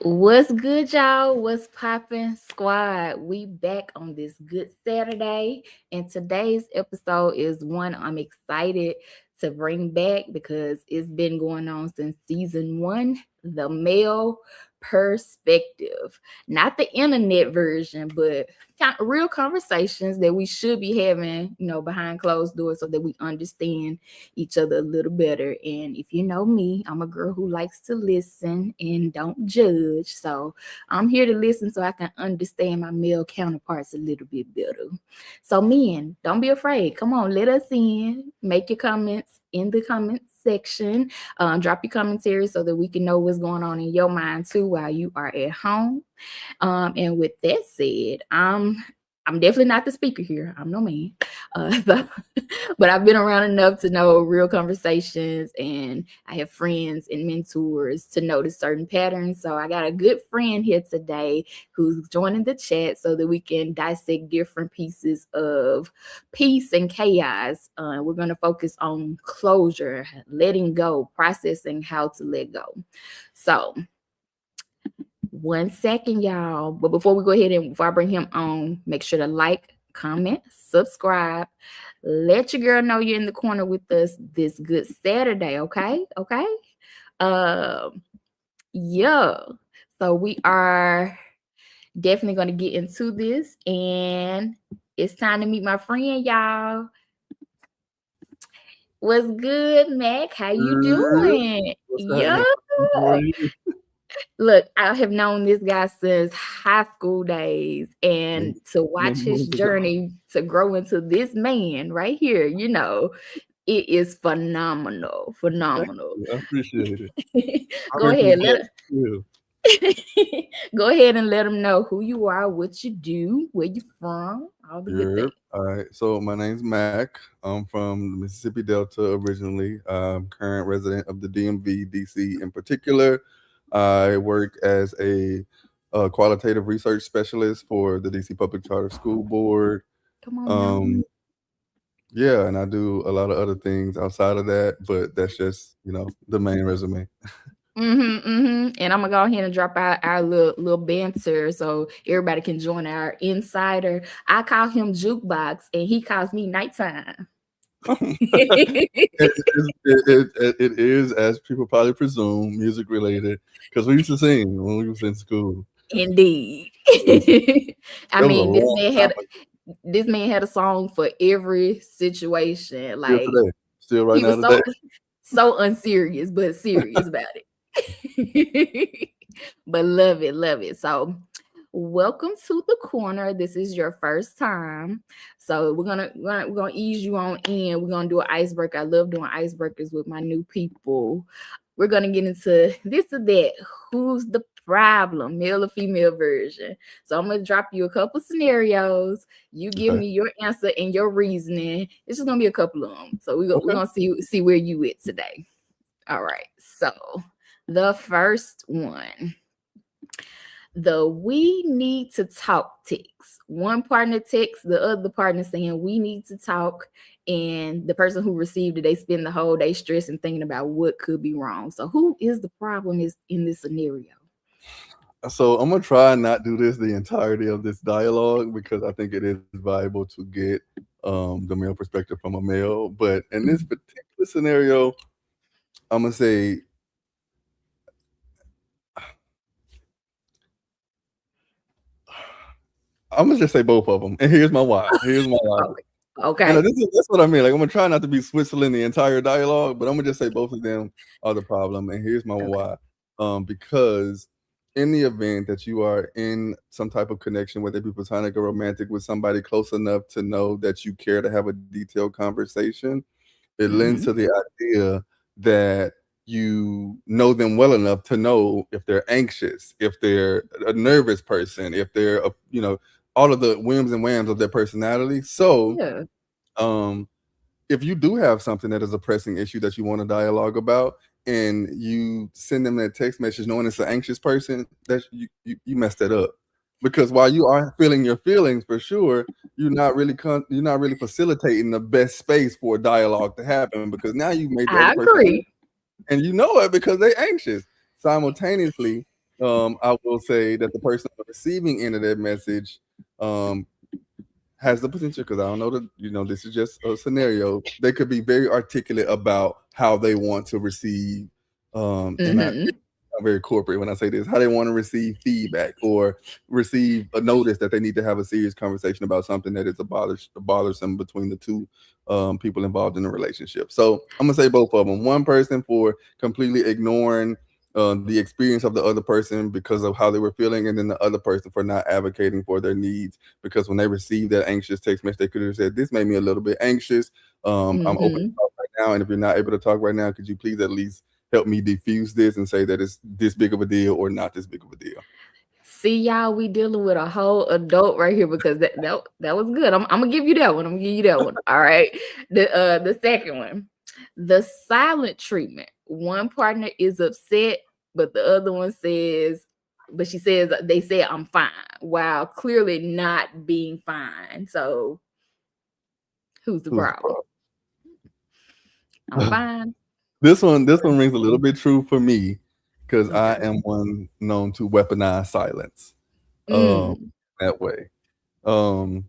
What's good, y'all? What's poppin', squad? We back on this good Saturday, and today's episode is one I'm excited to bring back because it's been going on since season one. The male perspective, not the internet version, but real conversations that we should be having, behind closed doors, so that we understand each other a little better. And if you know me, I'm a girl who likes to listen and don't judge. So I'm here to listen so I can understand my male counterparts a little bit better. So, men, don't be afraid. Come on, let us in. Make your comments in the comments section. Drop your commentary so that we can know what's going on in your mind too while you are at home. And with that said, I'm definitely not the speaker here. I'm no man. But I've been around enough to know real conversations, and I have friends and mentors to notice certain patterns. So I got a good friend here today who's joining the chat so that we can dissect different pieces of peace and chaos. We're going to focus on closure, letting go, processing how to let go. So 1 second, y'all. But before we go ahead and before I bring him on, make sure to like, comment, subscribe. Let your girl know you're in the corner with us this good Saturday, okay? Okay. Yeah. So we are definitely going to get into this, and it's time to meet my friend, y'all. What's good, Mac? How you doing? Yo. Look, I have known this guy since high school days, and to watch his journey to grow into this man right here, it is phenomenal. Phenomenal. I appreciate it. Go ahead, go ahead and let them know who you are, what you do, where you from, all the good things. All right. So my name's Mac. I'm from the Mississippi Delta originally. I'm current resident of the DMV, DC in particular. I work as a qualitative research specialist for the DC Public Charter School Board. Come on. Yeah, and I do a lot of other things outside of that, but that's just, the main resume. And I'm gonna go ahead and drop out our little banter so everybody can join our insider. I call him Jukebox, and he calls me Nighttime. It is, as people probably presume, music related because we used to sing when we was in school. Indeed. I mean, this man had a song for every situation. Like, still right now today. So unserious, but serious about it. But love it. So welcome to the corner. This is your first time, so we're gonna ease you on in. We're gonna do an icebreaker. I love doing icebreakers with my new people. We're gonna get into this or that. Who's the problem, male or female version? So I'm gonna drop you a couple scenarios. You give me your answer and your reasoning. It's just gonna be a couple of them. So we're gonna see where you at today. All right. So the first one. The we need to talk text. One partner texts the other partner saying we need to talk, and the person who received it, they spend the whole day stressing, thinking about what could be wrong. So who is the problem in this scenario? So I'm gonna try and not do this the entirety of this dialogue because I think it is valuable to get the male perspective from a male. But in this particular scenario, I'm gonna say I'm gonna just say both of them, and here's my why. Okay. That's what I mean. Like, I'm gonna try not to be Switzerland the entire dialogue, but I'm gonna just say both of them are the problem, and here's my why. Because in the event that you are in some type of connection, whether it be platonic or romantic, with somebody close enough to know that you care to have a detailed conversation, it lends to the idea that you know them well enough to know if they're anxious, if they're a nervous person, if they're all of the whims and whams of their personality. So if you do have something that is a pressing issue that you want to dialogue about, and you send them that text message knowing it's an anxious person, that you messed it up. Because while you are feeling your feelings for sure, you're not really facilitating the best space for a dialogue to happen, because now you made the other person, and you know it because they're anxious. Simultaneously, I will say that the person on the receiving end of that message um, has the potential, because I don't know that, this is just a scenario. They could be very articulate about how they want to receive, and I Mm-hmm. I'm very corporate when I say this, how they want to receive feedback or receive a notice that they need to have a serious conversation about something that is bothersome between the two people involved in the relationship. So I'm gonna say both of them. One person for completely ignoring the experience of the other person because of how they were feeling, and then the other person for not advocating for their needs, because when they received that anxious text message, they could have said, "This made me a little bit anxious. I'm open to Mm-hmm. talk right now, and if you're not able to talk right now, could you please at least help me diffuse this and say that it's this big of a deal or not this big of a deal?" See, y'all, we dealing with a whole adult right here because that was good. I'm gonna give you that one. I'm gonna give you that one. All right. The second one, the silent treatment. One partner is upset, but the other one says, but she says they say I'm fine, while clearly not being fine. So who's the Who's the problem? I'm problem? fine. This one rings a little bit true for me, because I Okay. am one known to weaponize silence um, Mm, that way. Um,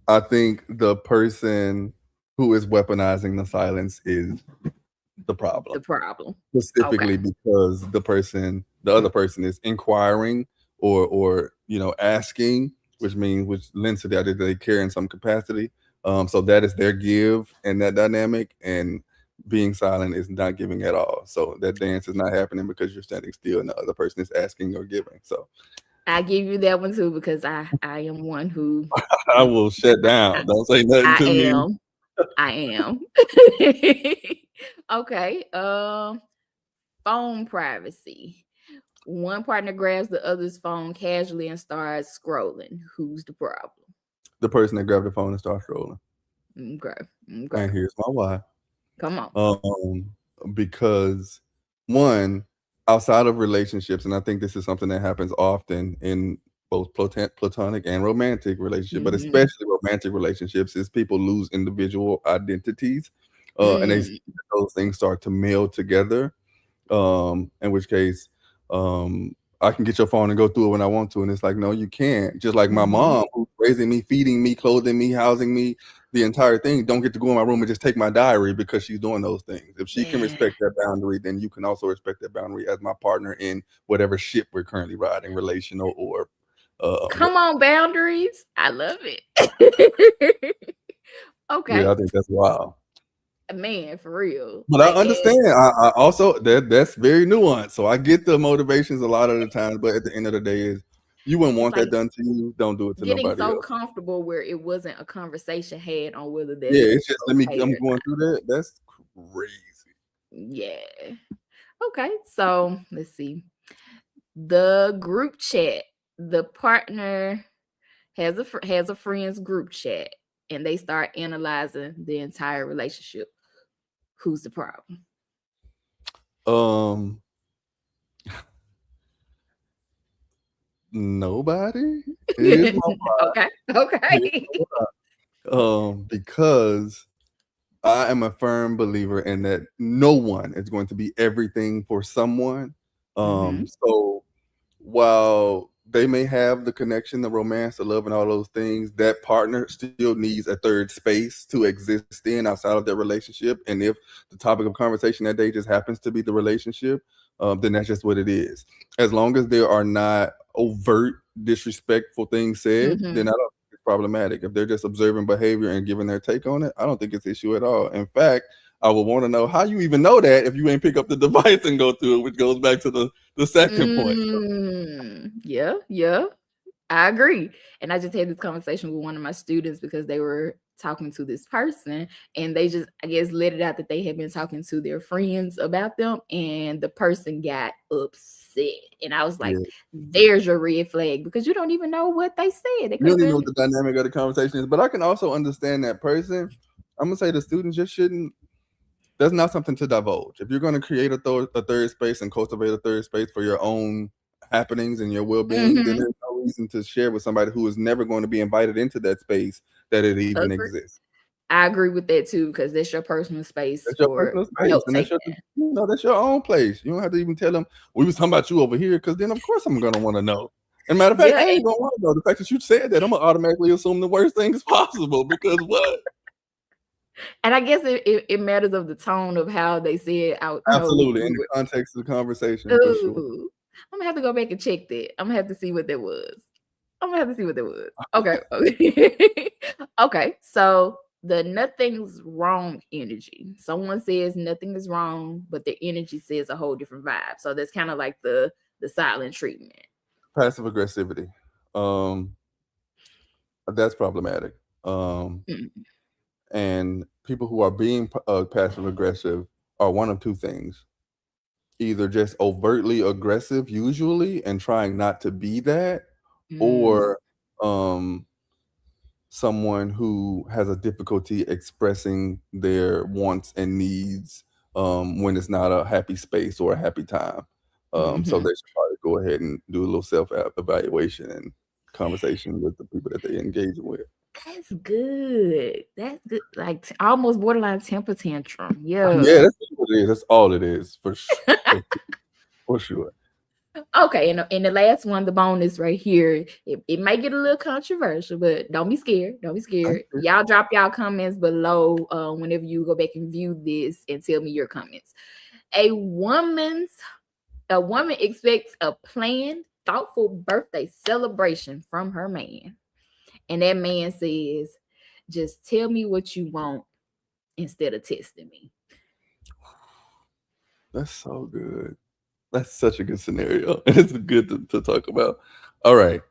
I think the person who is weaponizing the silence is the problem, the problem. Okay. specifically because the other person is inquiring or asking, which lends to the idea that they care in some capacity. So that is their give and that dynamic, and being silent is not giving at all. So that dance is not happening because you're standing still and the other person is asking or giving. So I give you that one too because I am one who I will shut down. Don't say nothing I to me. am. I am. Okay. Phone privacy. One partner grabs the other's phone casually and starts scrolling. Who's the problem? The person that grabbed the phone and started scrolling. Okay. And Okay. here's my why. Come on. Um, because one, outside of relationships, and I think this is something that happens often in both platonic and romantic relationship, but Mm-hmm. especially romantic relationships, is people lose individual identities, and Mm, those things start to meld together. In which case, um, I can get your phone and go through it when I want to, and it's like, no, you can't. Just like my mm-hmm. mom, who's raising me, feeding me, clothing me, housing me, the entire thing, don't get to go in my room and just take my diary because she's doing those things. If she can Man. respect that boundary, then you can also respect that boundary as my partner in whatever ship we're currently riding, relational or Come on, boundaries. I love it. Okay. yeah, I think that's wild. Man, for real. But I Like, understand. I also that's very nuanced. So I get the motivations a lot of the times, but at the end of the day, is you wouldn't it's want that like done to you. Don't do it to getting nobody so else. comfortable where it wasn't a conversation had on whether Yeah, that's it's just let me. okay I'm or going through that. That's crazy. not. Yeah. Okay. So let's see. The group chat. The partner has a friend's group chat, and they start analyzing the entire relationship. Who's the problem? Um, nobody is my Okay. here's Okay. my because I am a firm believer in that no one is going to be everything for someone. Mm-hmm. So while they may have the connection, the romance, the love, and all those things, that partner still needs a third space to exist in outside of their relationship. And if the topic of conversation that day just happens to be the relationship, then that's just what it is. As long as there are not overt disrespectful things said, Mm-hmm. then I don't think it's problematic. If they're just observing behavior and giving their take on it, I don't think it's an issue at all. In fact, I would want to know how you even know that if you ain't pick up the device and go through it, which goes back to the second point. Yeah, yeah. I agree. And I just had this conversation with one of my students because they were talking to this person and they just, I guess, let it out that they had been talking to their friends about them and the person got upset. And I was like, Yeah. there's your red flag because you don't even know what they said. They You could have don't even know been. what the dynamic of the conversation is, but I can also understand that person. I'm gonna say the students just shouldn't. That's not something to divulge. If you're gonna create a third space and cultivate a third space for your own happenings and your well-being, then Mm-hmm. there's no reason to share with somebody who is never going to be invited into that space that it even Agree. exists. I agree with that too, because that's your personal space That's your for personal space, note and that's taking. your that's your own place. You don't have to even tell them, "We was talking about you over here," because then, of course, I'm gonna wanna know. And matter of fact, Yeah, I ain't gonna wanna know. The fact that you said that, Imma automatically assume the worst things possible because what? and I guess it matters of the tone of how they said out, Absolutely, in we the were context of the conversation, for sure. ooh, Imma have to go back and check that. Imma have to see what that was. Imma have to see what that was. Okay, okay. Okay, so the nothing's wrong energy. Someone says nothing is wrong, but their energy says a whole different vibe. So that's kinda like the silent treatment. Passive aggressivity, um, that's problematic, Mm, and people who are being passive aggressive are one of 2 things. Either just overtly aggressive usually and trying not to be that, mm, or, um, someone who has a difficulty expressing their wants and needs, when it's not a happy space or a happy time. So mhm. they should probably go ahead and do a little self evaluation and conversation with the people that they engage with. That's good. That's good. Like almost borderline temper tantrum. Yeah, Yeah. that's what it is. That's all it is for sure. Okay, and the last one, the bonus right here, it might get a little controversial, but don't be scared. Don't be scared. Y'all drop y'all comments below whenever you go back and view this and tell me your comments. A woman's a woman expects a planned, thoughtful birthday celebration from her man. And that man says, just tell me what you want instead of testing me. That's so good. That's such a good scenario. It's good to talk about. All right.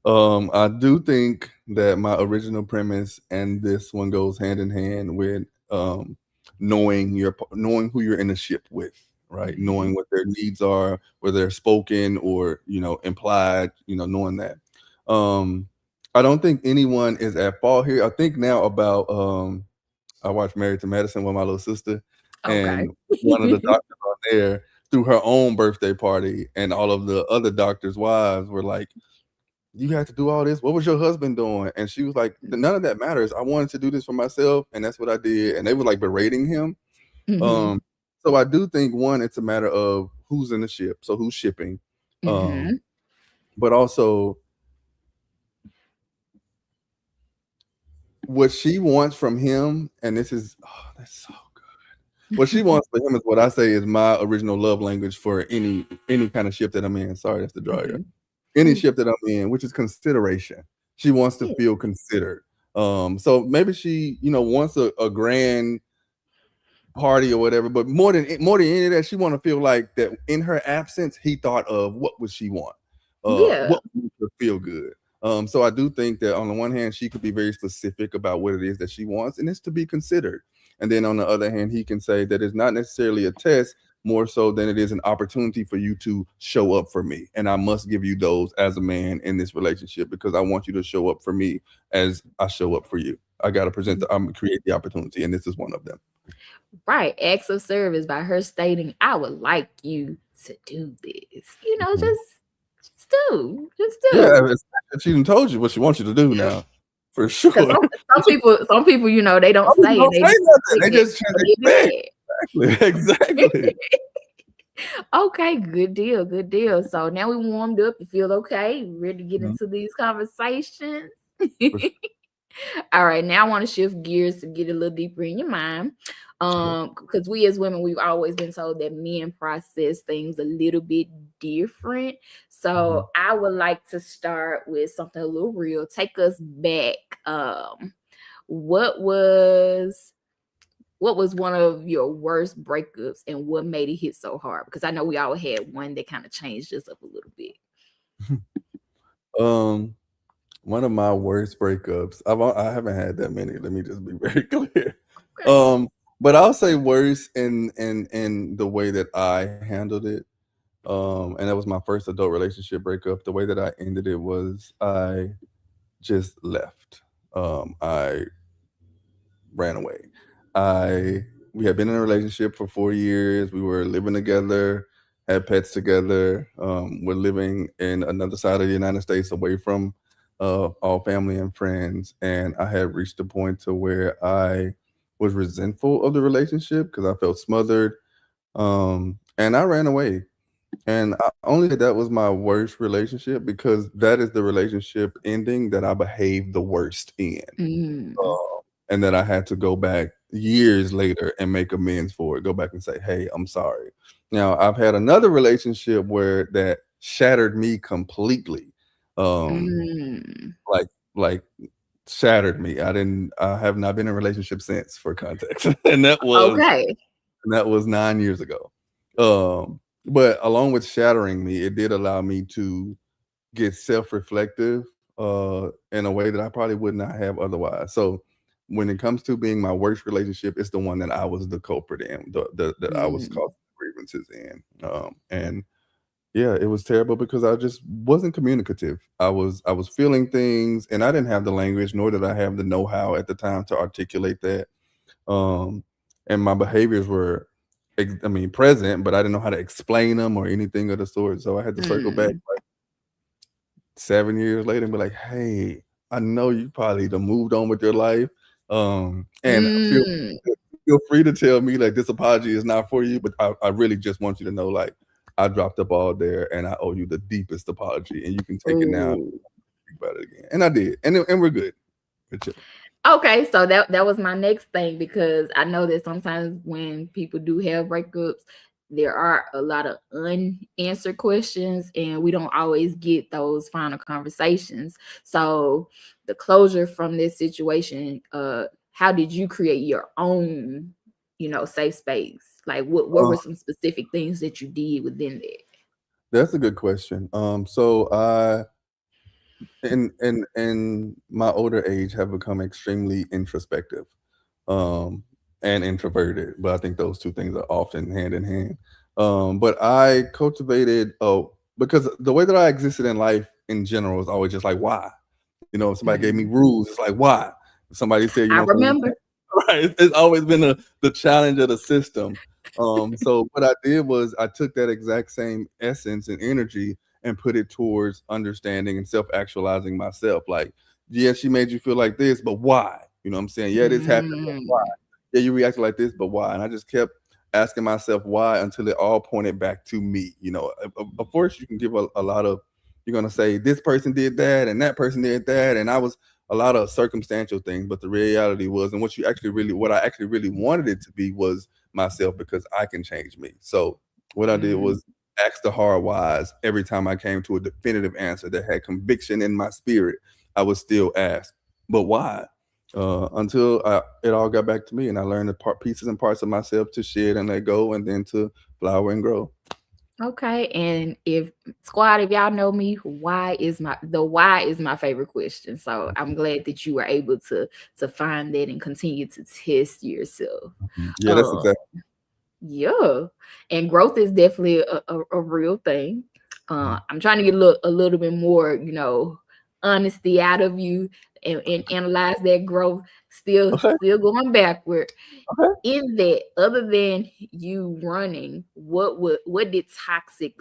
I do think that my original premise and this one goes hand in hand with knowing who you're in a ship with, right? Mhm. Knowing what their needs are, whether they're spoken or implied, knowing that. Um, I don't think anyone is at fault here. I think now about I watched Married to Medicine with my little sister, Okay. and one of the doctors on there threw her own birthday party, and all of the other doctors' wives were like, "You had to do all this. What was your husband doing?" And she was like, "None of that matters. I wanted to do this for myself, and that's what I did." And they were like berating him. Mhm. Um, so I do think one, it's a matter of who's in the ship, so who's shipping, um, Mhm. but also what she wants from him, and this is that's so what she wants for him is what I say is my original love language for any kind of ship that I'm in. Sorry, that's the dryer. Mhm. Any Ooh, ship that I'm in, which is consideration. She wants to yeah. feel considered. So maybe she, wants a grand party or whatever, but more than any of that, she want to feel like that in her absence, he thought of what would she want, Yeah. what would make her feel good. So I do think that on the one hand, she could be very specific about what it is that she wants, and it's to be considered. And then on the other hand, he can say that it's not necessarily a test, more so than it is an opportunity for you to show up for me, and I must give you those as a man in this relationship because I want you to show up for me as I show up for you. I got to I'm gonna create the opportunity, and this is one of them. Right. Acts of service by her stating, I would like you to do this. Mhm. Just do. Just Yeah, do. she done told you what she wants you to do now, for Because sure. some people, they don't Some people say and don't they say be nothing, they expecting just for you to expect. say it. Exactly. Okay, good deal, good deal. So now we warmed up. You feel okay? Ready to get Mhm, into these conversations? for sure. All right, now I want to shift gears to get a little deeper in your mind. Okay. Because we as women, we've always been told that men process things a little bit different. Mhm. So I would like to start with something a little real. Take us back. What was what was one of your worst breakups and what made it hit so hard? Because I know we all had one that kind of changed us up a little bit. Um, one of my worst breakups, I haven't had that many, let me just be very clear. Okay. Um, but I'll say worse in the way that I handled it. And that was my first adult relationship breakup. The way that I ended it was I just left. I ran away. I We had been in a relationship for 4 years. We were living together, had pets together. We're living in another side of the United States, away from all family and friends, and I had reached a point to where I was resentful of the relationship because I felt smothered, and I ran away. And I only say that was my worst relationship because that is the relationship ending that I behaved the worst in. Mm. And that I had to go back years later and make amends for it. Go back and say, "Hey, I'm sorry." Now, I've had another relationship where that shattered me completely. Um, Mm. like like shattered me. I have not been in a relationship since for context. Okay. And that was 9 years ago. But along with shattering me, it did allow me to get self-reflective in a way that I probably would not have otherwise. So when it comes to being my worst relationship, it's the one that I was the culprit in, that I was Mm. causing grievances in. And yeah, it was terrible because I just wasn't communicative. I was feeling things and I didn't have the language, nor did I have the know-how at the time to articulate that. Um, and my behaviors were, I mean, present, but I didn't know how to explain them or anything of the sort. So I had to circle back Mm. 7 years later and be like, "Hey, I know you probably done moved on with your life, and Mm. feel free to tell me like this apology is not for you, but I really just want you to know like I dropped the ball there, and I owe you the deepest apology, and you can take it now, Ooh. think about it again." And I did, and we're good. We're chilling. Okay, so that was my next thing because I know that sometimes when people do have breakups, there are a lot of unanswered questions, and we don't always get those final conversations. So the closure from this situation, how did you create your own, safe space? Like what Uh, were some specific things that you did within that? that's a good question. So I in my older age have become extremely introspective. um, and introverted. But I think those two things are often hand in hand. But I cultivated, because the way that I existed in life in general is always just like, why? You know, if somebody gave me Mm. rules, it's like, why? If somebody said, I you remember. can't, right? It's always been the challenge of the system. So what I did was I took that exact same essence and energy and put it towards understanding and self actualizing myself. Like, yeah, she made you feel like this, but why? You know what I'm saying? Yeah, this happened, but why? Mm. Yeah, you reacted like this, but why? And I just kept asking myself why until it all pointed back to me. You know, of course, you can give a lot of, you're going to say, this person did that and that person did that. And I was a lot of circumstantial things, but the reality was, and what I actually really wanted it to be was myself because I can change me. So what I did Mm. was ask the hard whys every time I came to a definitive answer that had conviction in my spirit. I would still ask, but why? Until it all got back to me, and I learned the pieces and parts of myself to shed and let go, and then to flower and grow. Okay, and if squad, if y'all know me, why is my favorite question. So I'm glad that you were able to find that and continue to test yourself. Mhm. Yeah, that's Um, exactly. yeah, and growth is definitely a real thing. I'm trying to get a little bit more, honesty out of you and analyze that growth. Still, Okay. still going backward Okay. in that, other than you running, what did toxic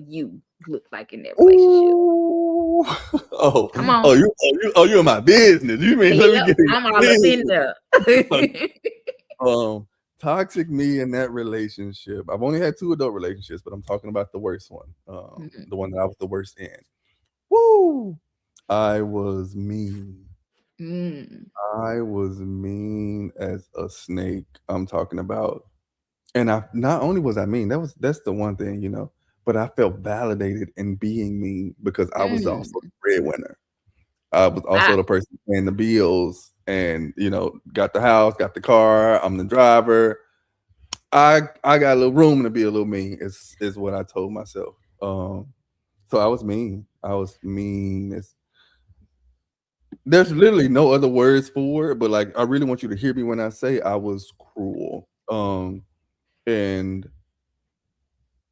you look like in that relationship? Ooh. Oh, Come on. you in my business. You mean let me Yep, get in I'm all your up in business. there. Um, Toxic me in that relationship. I've only had 2 adult relationships, but I'm talking about the worst one. Mhm. The one that I was the worst in. Woo! I was mean. Mm, I was mean as a snake. I'm talking about, and I not only was I mean, that's the one thing, but I felt validated in being mean because I was also the mm. breadwinner. I was Ah, also the person paying the bills and, got the house, got the car, I'm the driver. I got a little room to be a little mean is what I told myself. So I was mean. I was mean. There's literally no other words for it, but like I really want you to hear me when I say I was cruel. And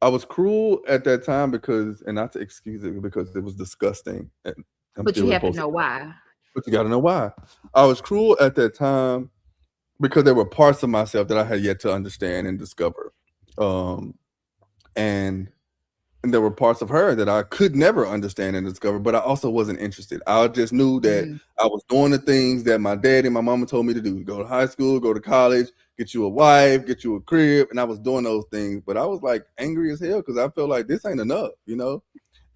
I was cruel at that time because, and not to excuse it, because it was disgusting, and I'm but still you have to repulsed. know why. But you got to know why. I was cruel at that time because there were parts of myself that I had yet to understand and discover. Um, and and there were parts of her that I could never understand and discover, but I also wasn't interested. I just knew that Mm, I was doing the things that my dad and my mama told me to do: go to high school, go to college, get you a wife, get you a crib, and I was doing those things. But I was like angry as hell because I felt like this ain't enough, you know.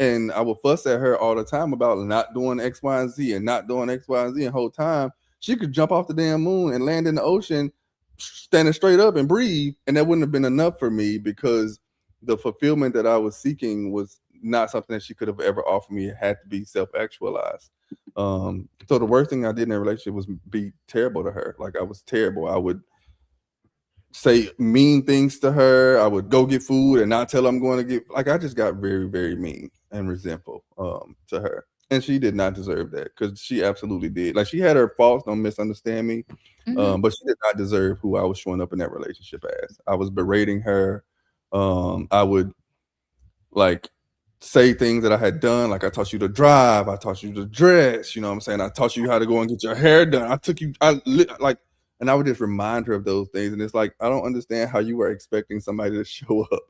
And I would fuss at her all the time about not doing X, Y, and Z and not doing X, Y, and Z. And whole time she could jump off the damn moon and land in the ocean, standing straight up and breathe, and that wouldn't have been enough for me because the fulfillment that I was seeking was not something that she could have ever offered me. It had to be self-actualized. So the worst thing I did in a relationship was be terrible to her. Like I was terrible. I would say mean things to her. I would go get food and not tell her I'm going to get, like I just got very, very mean and resentful to her. And she did not deserve that because she absolutely did. Like she had her faults, don't misunderstand me. mm-hmm. But she did not deserve who I was showing up in that relationship as. I was berating her. I would like say things that I had done, like I taught you to drive, I taught you to dress, you know what I'm saying? I taught you how to go and get your hair done. I took you, like, and I would just remind her of those things. And it's like, I don't understand how you are expecting somebody to show up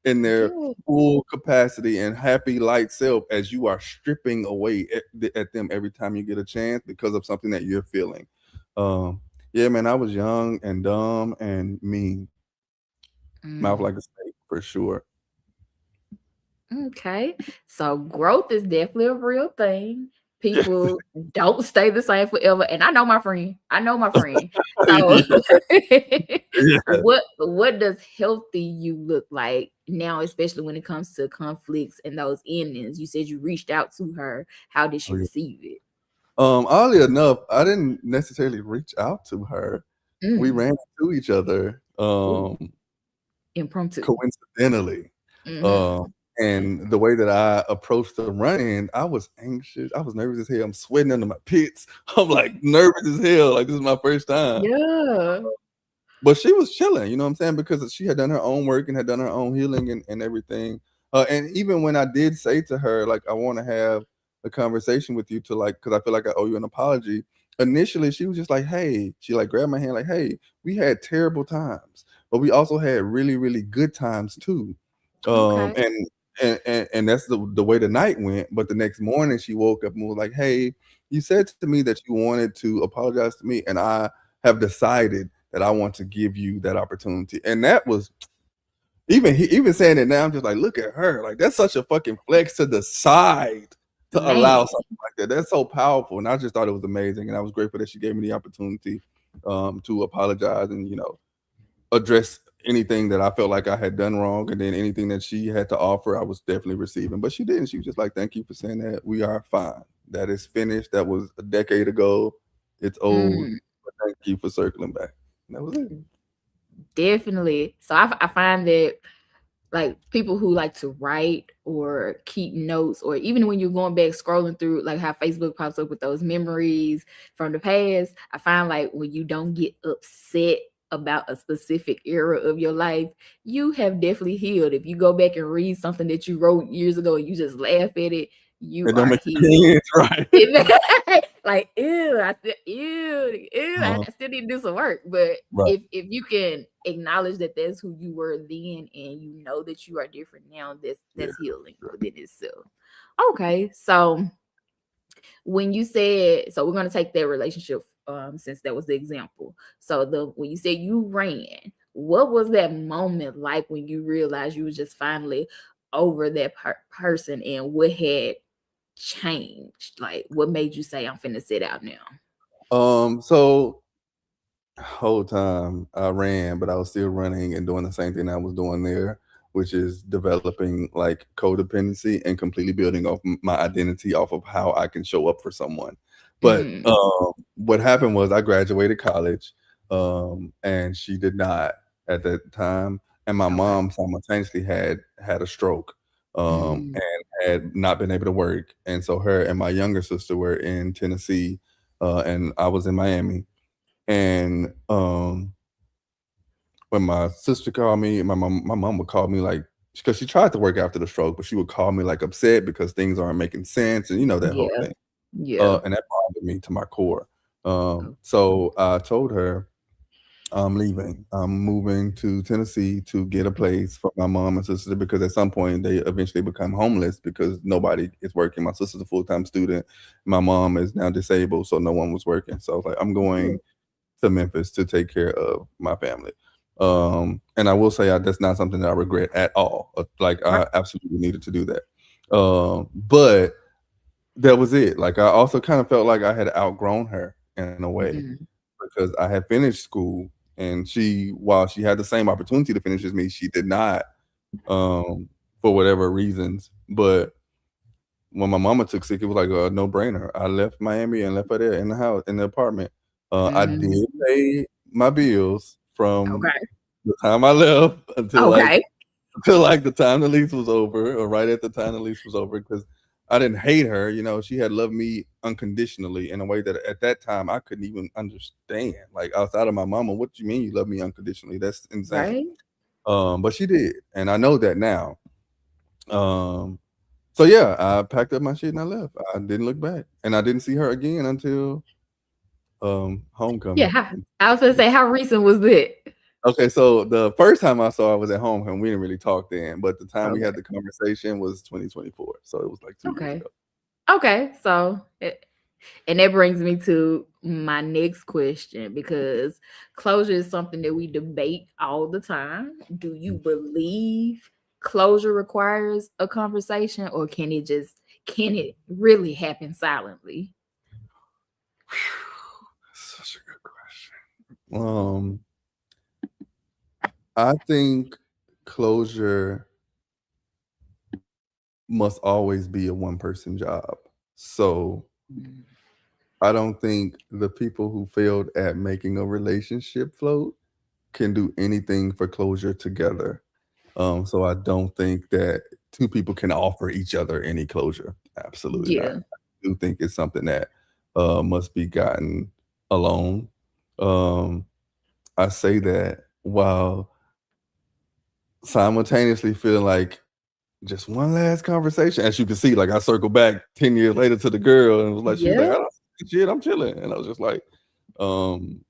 in their Yeah. full capacity and happy light self as you are stripping away at them every time you get a chance because of something that you're feeling. Um, yeah, man, I was young and dumb and mean, mouth Mm. like a snake for sure. Okay. So growth is definitely a real thing. Yeah. People don't stay the same forever. And I know my friend. I know my friend. So Yeah. what does healthy you look like now, especially when it comes to conflicts and those endings? You said you reached out to her. How did she Yeah. receive it? Oddly enough, I didn't necessarily reach out to her. We Mm. ran into each other, Ooh, impromptu. coincidentally. Mm-hmm. Um, and the way that I approached the run-in, I was anxious. I was nervous as hell. I'm sweating under my pits. I'm like nervous as hell. Like this is my first time. Yeah. But she was chilling, you know what I'm saying? Because she had done her own work and had done her own healing and everything. And even when I did say to her, like, I want to have a conversation with you to like, because I feel like I owe you an apology. Initially, she was just like, hey, she like grabbed my hand, like, hey, we had terrible times, but we also had really, really good times too. Okay. And that's the way the night went. But the next morning, she woke up and was like, hey, you said to me that you wanted to apologize to me, and I have decided that I want to give you that opportunity. And that was even saying it now, I'm just like, look at her. Like that's such a fucking flex to decide to Man. allow something like that. That's so powerful. And I just thought it was amazing. And I was grateful that she gave me the opportunity to apologize and, address anything that I felt like I had done wrong. And then anything that she had to offer, I was definitely receiving. But she didn't. She was just like, thank you for saying that. We are fine. That is finished. That was a decade ago. It's old. Mm. But thank you for circling back. And that was it. Definitely. So I find that like people who like to write or keep notes, or even when you're going back scrolling through, like how Facebook pops up with those memories from the past, I find like when you don't get upset about a specific era of your life, you have definitely healed. If you go back and read something that you wrote years ago and you just laugh at it, you It don't are make healed. sense, right? Like ew, ew, Uh-huh. I still need to do some work. But Right. if you can acknowledge that that's who you were then, and you know that you are different now, Yeah. that's healing Sure. within itself. Okay, so when you said, so we're gonna take that relationship, since that was the example. So the when you said you ran, what was that moment like when you realized you was just finally over that person, and what had changed? Like, what made you say, I'm finna sit out now? So whole time I ran, but I was still running and doing the same thing I was doing there, which is developing like codependency and completely building off my identity off of how I can show up for someone. But Mm, what happened was I graduated college, and she did not at that time, and my okay. mom simultaneously had a stroke, Mm, and had not been able to work, and so her and my younger sister were in Tennessee, and I was in Miami. And when my sister called me, my mom would call me like, because she tried to work after the stroke, but she would call me like upset because things aren't making sense, and that whole yeah, thing. yeah. And that bothered me to my core. Oh, So I told her, I'm leaving. I'm moving to Tennessee to get a place for my mom and sister because at some point they eventually become homeless because nobody is working. My sister's a full-time student. My mom is now disabled, so no one was working. So I was like, I'm going to Memphis to take care of my family. And I will say that's not something that I regret at all. Like Right. I absolutely needed to do that. But that was it. Like I also kind of felt like I had outgrown her in a way Mhm. because I had finished school and she, while she had the same opportunity to finish as me, she did not, for whatever reasons. But when my mama took sick, it was like a no brainer. I left Miami and left her there in the house, in the apartment. I did Mm. pay my bills from Okay. the time I left Okay. until like the time the lease was over, or right at the time the lease was over, because I didn't hate her. You know, she had loved me unconditionally in a way that at that time I couldn't even understand. Like outside of my mama, what do you mean you love me unconditionally? That's insane. Right. But she did, and I know that now. Um, so yeah, I packed up my shit and I left. I didn't look back, and I didn't see her again until Yeah. homecoming. I was gonna say, how recent was that? Okay, so the first time I saw her was at homecoming. We didn't really talk then, but the time we Okay. had the conversation was 2024. So it was like 2 years Okay. ago. Okay. So, and that brings me to my next question because closure is something that we debate all the time. Do you believe closure requires a conversation, or can it really happen silently? Such a good question. I think closure must always be a one person job. So Mm. I don't think the people who failed at making a relationship float can do anything for closure together. So I don't think that two people can offer each other any closure. Absolutely not. Yeah. I do think it's something that must be gotten alone. Um, I say that while simultaneously feeling like just one last conversation. As you can see, like I circled back 10 years later to the girl and was like, she was like, Yeah. I don't shit, I'm chilling. And I was just like, um,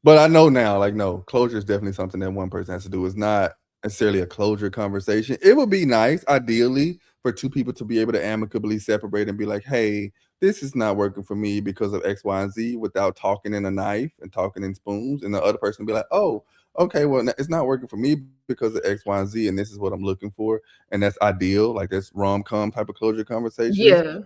but I know now, like, no, closure is definitely something that one person has to do. It's not necessarily a closure conversation. It would be nice, ideally, for two people to be able to amicably separate and be like, hey, this is not working for me because of X, Y, and Z without talking in a knife and talking in spoons. And the other person be like, oh, okay, well, it's not working for me because of X, Y, and Z. And this is what I'm looking for. And that's ideal. Like, that's rom com type of closure conversations. Yeah.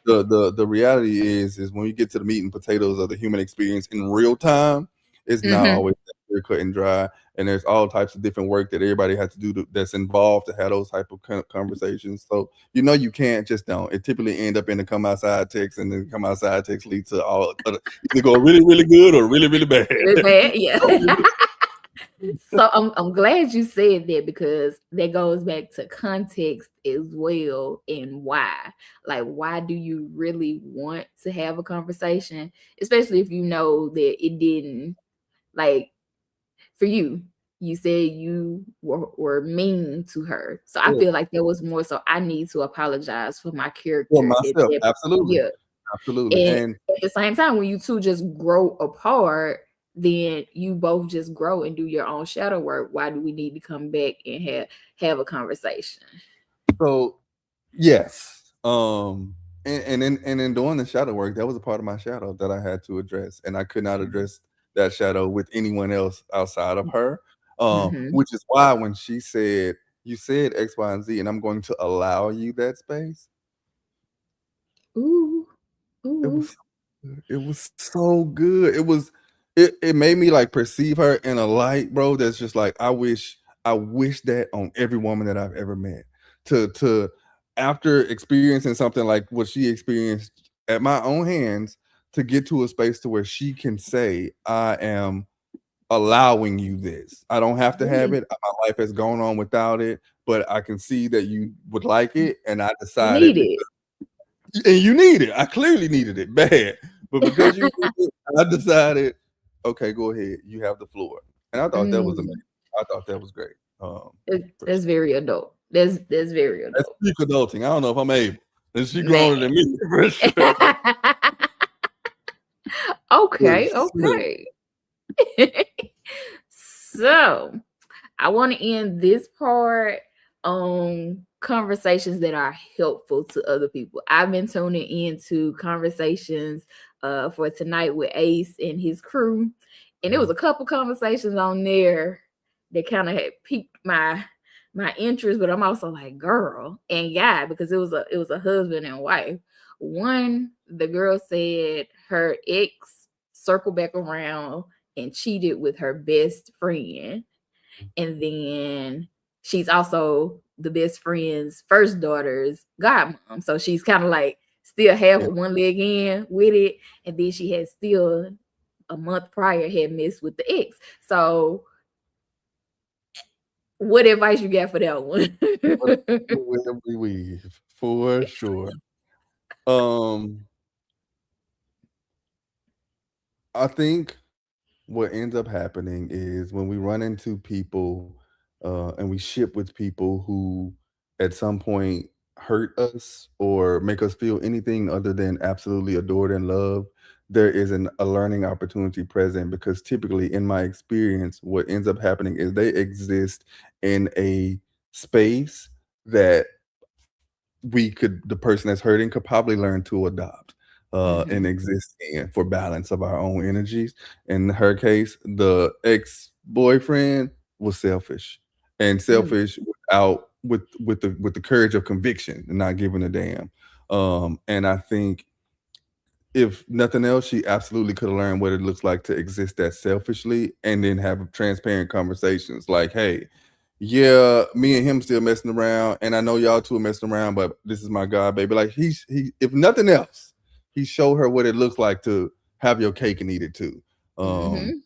The reality is when you get to the meat and potatoes of the human experience in real time, it's not Hmm. always that clear cut and dry, and there's all types of different work that everybody has to do that's involved to have those type of conversations. So you know you can't just don't. It typically end up in the come outside text, and then come outside text lead to all other, either go really really good or really really bad. Really bad. Yeah. So, So I'm glad you said that because that goes back to context as well and why. Like, why do you really want to have a conversation, especially if you know that it didn't, like, for you, you said you were mean to her. So I feel like there was more so I need to apologize for my for character at myself, that. absolutely, Yeah. absolutely, And and at the same time, when you two just grow apart, then you both just grow and do your own shadow work. Why do we need to come back and have a conversation? so yes. And in doing the shadow work, that was a part of my shadow that I had to address, and I could not address that shadow with anyone else outside of her. Mm-hmm. Which is why when she said, "You said X, Y, and Z, and I'm going to allow you that space," Ooh, it ooh, was it was so good. It made me like perceive her in a light, bro. That's just like I wish that on every woman that I've ever met. To after experiencing something like what she experienced at my own hands, to get to a space to where she can say, I am allowing you this. I don't have to have yeah. it. My life has gone on without it, but I can see that you would like it. And I You decided need because it. and you need it. I clearly needed it bad, but because you need it, I decided, okay, go ahead. You have the floor, and I thought that was amazing. Mm, I thought that was great. For that's sure. very adult. That's very That's adult. peak adulting. I don't know if I'm able. And she Man. grown than me for sure. For Okay, sure. okay. So I want to end this part on conversations that are helpful to other people. I've been tuning into conversations for tonight with Ace and his crew, and it was a couple conversations on there that kind of had piqued my interest, but I'm also like, girl and guy, because it was a husband and wife. One, the girl said her ex circled back around and cheated with her best friend, and then she's also the best friend's first daughter's godmom. So she's kind of like still half Yeah. with one leg in with it. And then she had still a month prior had messed with the ex. So what advice you got for that one? Where we weave for sure. Um, I think what ends up happening is when we run into people and we ship with people who at some point hurt us or make us feel anything other than absolutely adored and loved, there is a learning opportunity present because typically in my experience what ends up happening is they exist in a space that the person that's hurting could probably learn to adopt and Mhm. exist in for balance of our own energies. In her case, the ex-boyfriend was selfish and Mm. selfish without with the courage of conviction and not giving a damn. And I think if nothing else, she absolutely could have learned what it looks like to exist that selfishly and then have transparent conversations like, hey, yeah, me and him still messing around, and I know y'all two are messing around, but this is my God, baby. Like he if nothing else, he showed her what it looks like to have your cake and eat it too. Um, Mhm.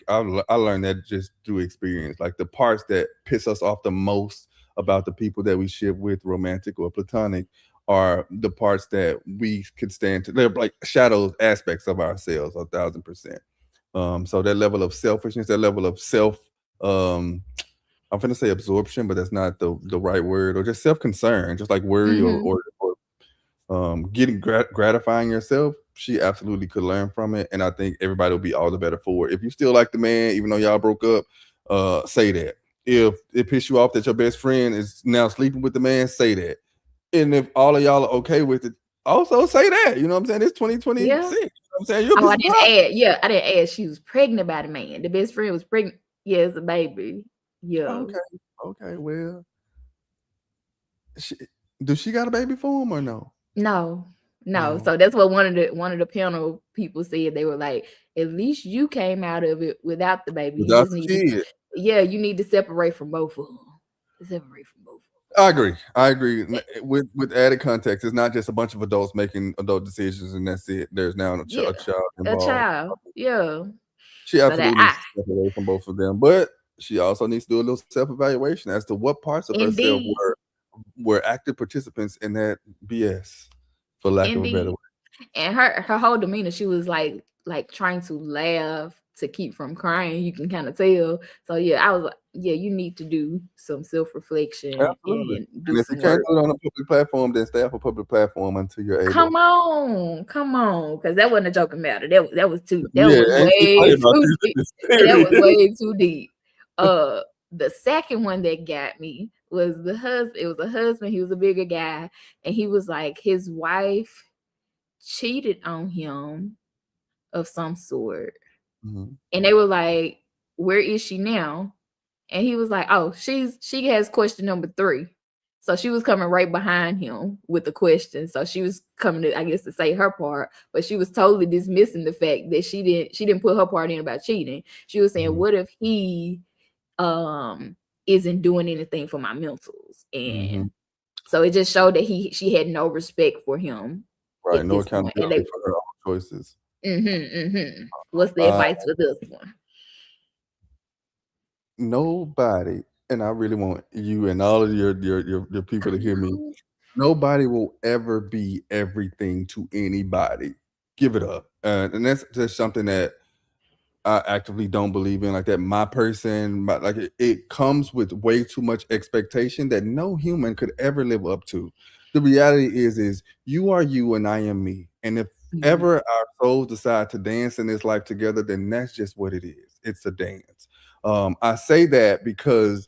I learned that just through experience. Like the parts that piss us off the most about the people that we ship with, romantic or platonic, are the parts that we could stand to. They're like shadows aspects of ourselves, 1,000%. So that level of selfishness, that level of um, I'm gonna say absorption, but that's not the right word, or just self concern, just like worry Mhm. or getting gratifying yourself. She absolutely could learn from it, and I think everybody will be all the better for it. If you still like the man, even though y'all broke up, say that. If it pissed you off that your best friend is now sleeping with the man, say that. And if all of y'all are okay with it, also say that. You know what I'm saying? It's Yeah. 2026. You know what I'm saying? You'll Oh, be I didn't surprised. add. Yeah, I didn't add. She was pregnant by the man. The best friend was pregnant. Yeah, it's a baby. Yeah. Okay. Okay. Well, she, does she got a baby for him or no? No, no. Oh, So that's what one of the panel people said. They were like, at least you came out of it without the baby. You without just the need to, kid. yeah, you need to separate from both of them. Separate from both I agree. I agree. With added context, it's not just a bunch of adults making adult decisions and that's it. There's now yeah, a child a involved. child. Yeah. She So that absolutely needs to step away from both of them, but she also needs to do a little self evaluation as to what parts of herself indeed, were active participants in that BS, for lack of a better indeed. word. And her whole demeanor, she was like trying to laugh to keep from crying. You can kind of tell. So yeah, I was like, yeah, you need to do some self reflection Absolutely. and And do if you some can't work. do it on a public platform, then stay off a public platform until you're able. Come on, because that wasn't a joking matter. That Yeah, was ain't too funny way about too this. deep. It's That was serious. way too deep. The second one that got me was the husband. It was a husband. He was a bigger guy, and he was like his wife cheated on him of some sort, Mhm. and they were like, "Where is she now?" And he was like, "Oh, she has question number 3." So she was coming right behind him with the question. So she was coming to, I guess, to say her part, but she was totally dismissing the fact that she didn't put her part in about cheating. She was saying, Mhm. "What if he um isn't doing anything for my mentals?" Mhm. And so it just showed that she had no respect for him Right, at no this point. And accountability for her own choices. what's the Uh, advice for this one? Nobody, and I really want you and all of your people to Come hear me. on. Nobody will ever be everything to anybody. Give it up. And that's just something that I actively don't believe in. Like that, my person, like it comes with way too much expectation that no human could ever live up to. The reality is you are you and I am me. And if Mhm. ever our souls decide to dance in this life together, then that's just what it is. It's a dance. I say that because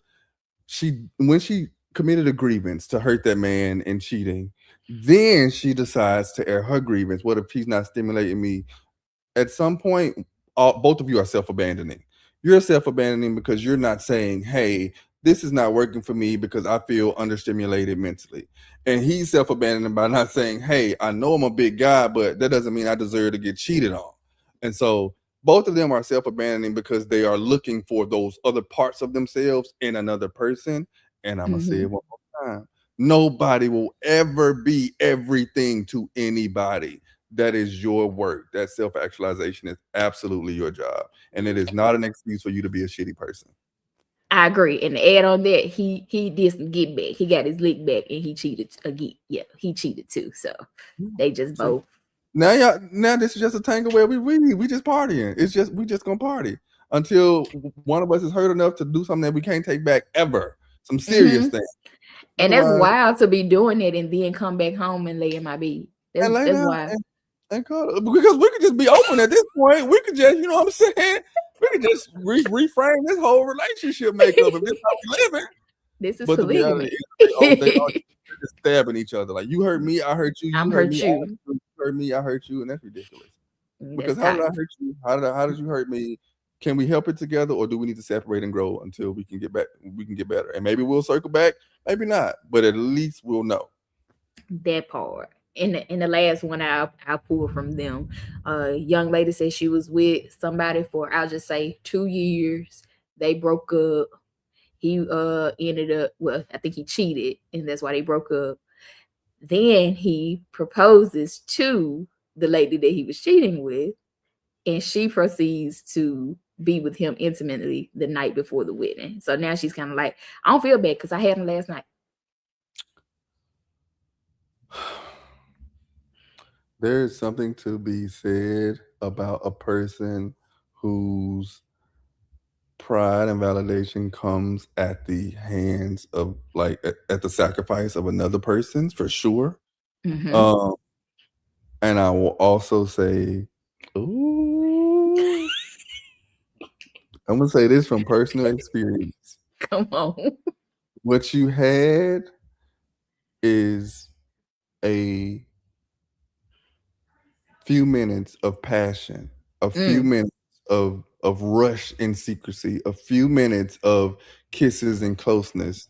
when she committed a grievance to hurt that man and cheating, then she decides to air her grievance. What if he's not stimulating me? At some point, both of you are self-abandoning. You're self-abandoning because you're not saying, "Hey, this is not working for me because I feel understimulated mentally." And he's self-abandoning by not saying, "Hey, I know I'm a big guy, but that doesn't mean I deserve to get cheated on." And so both of them are self-abandoning because they are looking for those other parts of themselves in another person. And I'm gonna say it Mhm. one more time. Nobody will ever be everything to anybody. That is your work. That self actualization is absolutely your job. And it is not an excuse for you to be a shitty person. I agree. And to add on that, he did some get back. He got his lick back and he cheated again. Yeah, he cheated too. So Yeah. they just See, both. now this is just a tangle where we just partying. It's just we just gonna party until one of us is hurt enough to do something that we can't take back ever. Some serious Hmm. things. And that's Otherwise, wild to be doing it and then come back home and lay in my bed. and lay That's down wild. and cuddle because we could just be open at this point. We could just, you know what I'm saying? We could just reframe this whole relationship makeup if this how we living. This is But the reality polygamy. is they all they're just stabbing each other. Like you hurt me, I hurt you. I'm You hurt hurt me, I hurt you. you. You hurt me, I hurt you, and that's ridiculous. That's Because how did I toxic. hurt you? How did you hurt me? Can we help it together, or do we need to separate and grow until we can get back? We can get better, and maybe we'll circle back, maybe not, but at least we'll know. That part. In the last one I pulled from them, young lady said she was with somebody for, I'll just say, 2 years. They broke up. He ended up, well, I think he cheated, and that's why they broke up. Then he proposes to the lady that he was cheating with, and she proceeds to be with him intimately the night before the wedding. So now she's kind of like, I don't feel bad because I had him last night. There is something to be said about a person whose pride and validation comes at the hands of like at the sacrifice of another person's for sure. Hmm. Um, and I will also say, ooh, I'm gonna say this from personal experience. Come on. What you had is a few minutes of passion, a few Mm, minutes of rush and secrecy, a few minutes of kisses and closeness.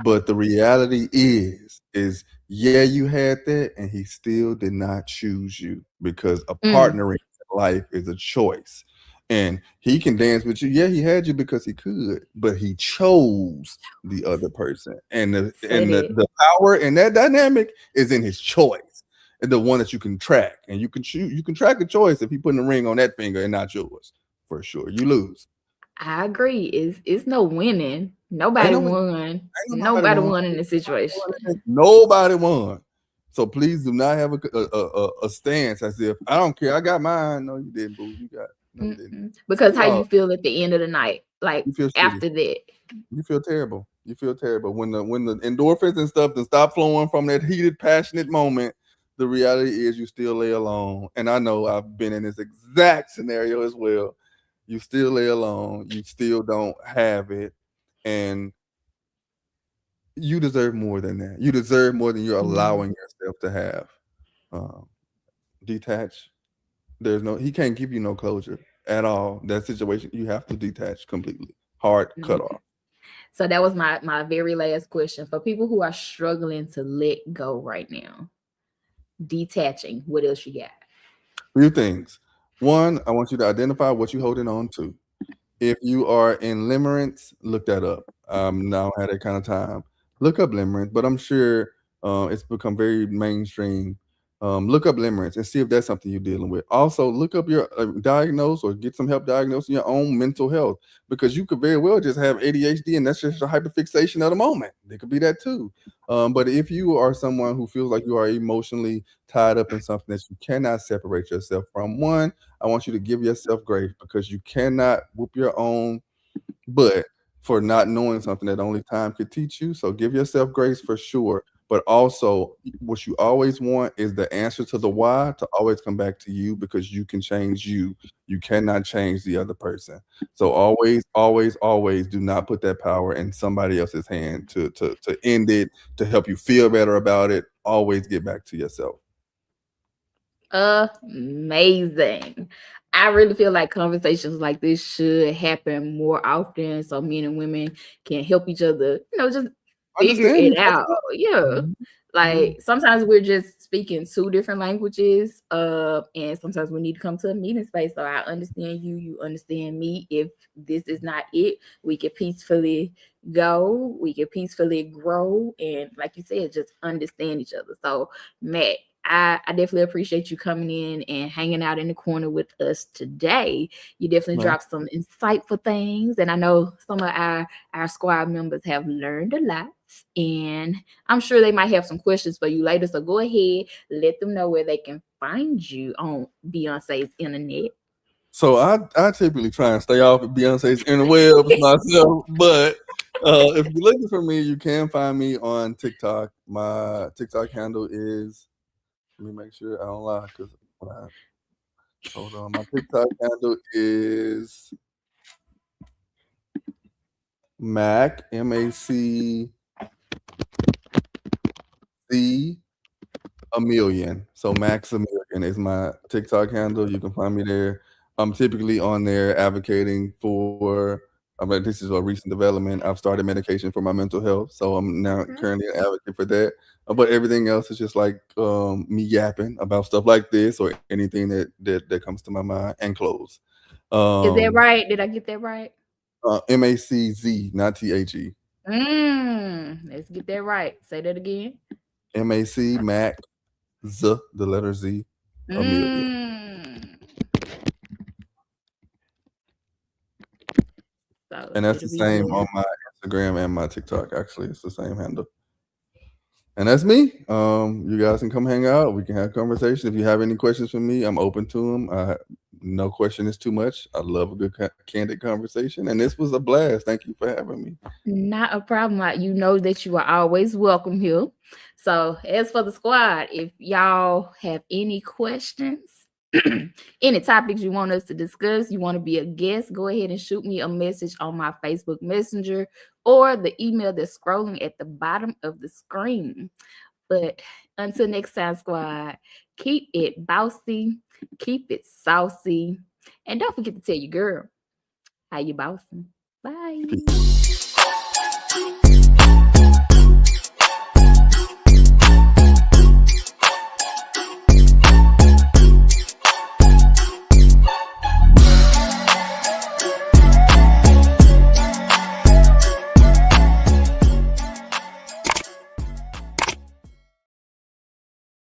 But the reality is yeah, you had that, and he still did not choose you because a mm, partner in life is a choice. And he can dance with you. Yeah, he had you because he could, but he chose the other person. And say that. the power in that dynamic is in his choice, and the one that you can track, and you can choose. You can track a choice if he putting a ring on that finger and not yours. For sure, you lose. I agree. It's no winning. Ain't Nobody no, ain't won. nobody Nobody won. won in this situation. Nobody won. So please do not have a stance as if I don't care. I got mine. No, you didn't, boo. You got no, you didn't. Mm-mm. Because We how all you feel at the end of the night, like you feel shitty. after that. You feel terrible. You feel terrible when the endorphins and stuff then stop flowing from that heated, passionate moment. The reality is you still lay alone. And I know I've been in this exact scenario as well. You still lay alone. You still don't have it, and you deserve more than that. You deserve more than you're Mm, allowing yourself to have. Um, Detach. There's no. He can't give you no closure at all. That situation, you have to detach completely. Hard cut mm. off. So that was my very last question for people who are struggling to let go right now. Detaching. What else you got? Few things. One, I want you to identify what you're holding on to. If you are in limerence, look that up. Now had that kind of time. Look up limerence, but I'm sure it's become very mainstream. Look up limerence and see if that's something you're dealing with. Also, look up your diagnose or get some help diagnosing your own mental health because you could very well just have ADHD and that's just a hyperfixation of the moment. It could be that too. But if you are someone who feels like you are emotionally tied up in something that you cannot separate yourself from, one, I want you to give yourself grace because you cannot whoop your own butt for not knowing something that only time could teach you. So give yourself grace for sure. But also, what you always want is the answer to the why to always come back to you, because you can change you. You cannot change the other person. So always, always, always do not put that power in somebody else's hand to end it, to help you feel better about it. Always get back to yourself. Amazing. I really feel like conversations like this should happen more often so men and women can help each other, just figure Understand it each out. other. Yeah. Mhm. Mhm. Like sometimes we're just speaking two different languages, and sometimes we need to come to a meeting space. So I understand you, you understand me. If this is not it, we can peacefully go, we can peacefully grow, and like you said, just understand each other. So Matt, I definitely appreciate you coming in and hanging out in the corner with us today. You definitely Man. dropped some insightful things, and I know some of our squad members have learned a lot. And I'm sure they might have some questions for you later. So go ahead, let them know where they can find you on Beyonce's internet. So I typically try and stay off of Beyonce's interwebs myself, but if you're looking for me, you can find me on TikTok. My TikTok handle is, let me make sure I don't lie, because hold on, my TikTok handle is Mac MAC a million. So Max a million is my TikTok handle. You can find me there. I'm typically on there advocating for. I mean, this is a recent development. I've started medication for my mental health, so I'm now currently an advocate for that. But everything else is just like me yapping about stuff like this or anything that comes to my mind, and clothes. Is that Um, right? Did I get that right? MACZ, not THE. Let's get that right. Say that again. MAC Mac Z, the letter Z, a million. Mm. So And that's the it'll be same on there. my Instagram and my TikTok. Actually, it's the same handle. And that's me. You guys can come hang out. We can have conversation. If you have any questions for me, I'm open to them. No question is too much. I love a good candid conversation, and this was a blast. Thank you for having me. Not a problem. You know that you are always welcome here. So, as for the squad, if y'all have any questions, any topics you want us to discuss, you want to be a guest, go ahead and shoot me a message on my Facebook Messenger or the email that's scrolling at the bottom of the screen. But until next time, squad, keep it bossy, keep it saucy, and don't forget to tell your girl how you bossing. Bye. Peace.